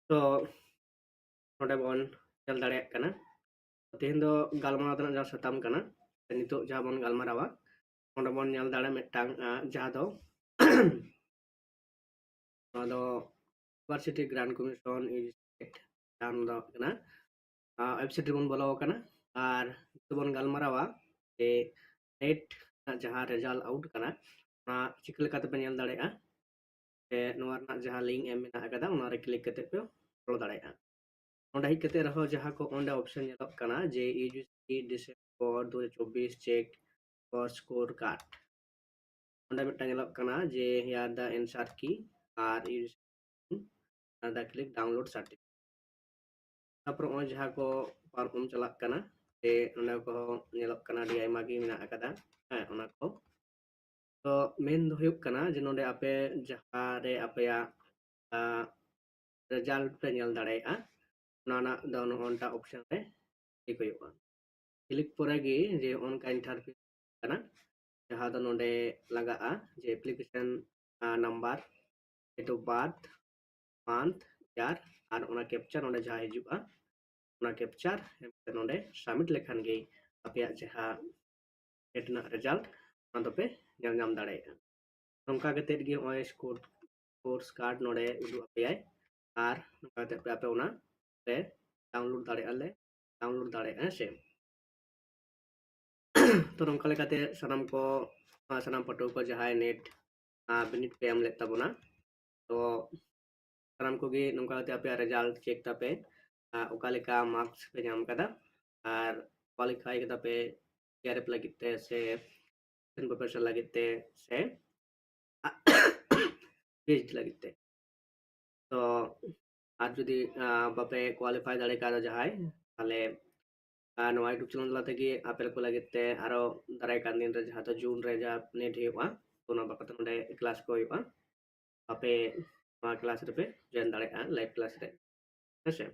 तो नोडे बोन चल दाड़े कना तेहन दो गालमाराव तनाक जहाँ सताम कना नितोग जहाँ बोन गालमारावा नोडे बोन ñel दाड़े मिदटांग जहाँ दो यूनिवर्सिटी ग्रांट कमीशन जहाँ दो कना वेबसाइट रे बोन बोलो कना और बोन गालमारावा ए नेट जहाँ रिजल्ट आउट कना चिका लेकाते पे ñel दाड़ेगा जहाँ लिंक एम मेना कदा उनारे क्लिक करते पे बोलो दाड़ेगा ओंडे हिज कते रहो जहाँ को ओंडे ऑप्शन ñelok कना जे यूजीसी डिसेंबर 2024 चेक और स्कोर कार्ड ओंडे मिदटां ñelok कना जे हियर द आंसर की और यूजीसी दा क्लिक डाउनलोड सर्टिफिकेट तापर ओं जहाँ को पारफॉर्म चलाक कना जे ओंडे को ñelok कना डी आयमा गी मेना कदा हां ओना को तो मेन दो हुयुक कना जे नोंडे आपे जहाँ रे आपया रिजल्ट पे ñel दाड़ेगा नाना दाउन ओंटा ऑप्शन रे क्लिक हुयुगा क्लिक पोरे गे जे ओनका इंटरफेस कना जहाँ दो नोंडे लगाआ जे application number date of birth month year और ओना कैप्चर नोंडे जहाँ हिजुआ ओना कैप्चर नोंडे सबमिट लेखान गे आपया जहाँ एटना रिजल्ट ओना दोपे ñel ñam दाड़ेगा नोंका कतेद गे ओय कोर्स कार्ड नोंडे उदु आपयाय और नोंका कतेद पे आपे ओना पे डाउनलोड दाड़ेगा से तो नोंका लेकाते सनाम को सनाम पटो को जहाँ नेट बिनिट पे एम लेत ताबोना तो सनाम को गे नोंका कते आपे रिजल्ट चेक तापे ओका लेका मार्क्स पे ñam कदा और क्वालिफाई कदा पे केआरएफ लगिते से प्रोफेसर लगिते से पीएचडी लगिते तो आज जुदी बापे क्वालिफाई दाड़े का जहाँ ताले नवा यूट्यूब चैनल तला तेगे आपेल को लगिते आरो दाराय कान दिन रे जहाँ तो जून रे जहाँ नेट हुआ तो ना बाकत नोंडे क्लास को हुआ आपे क्लास रे पे जॉइन दाड़ेगा लाइव क्लास रे हेसे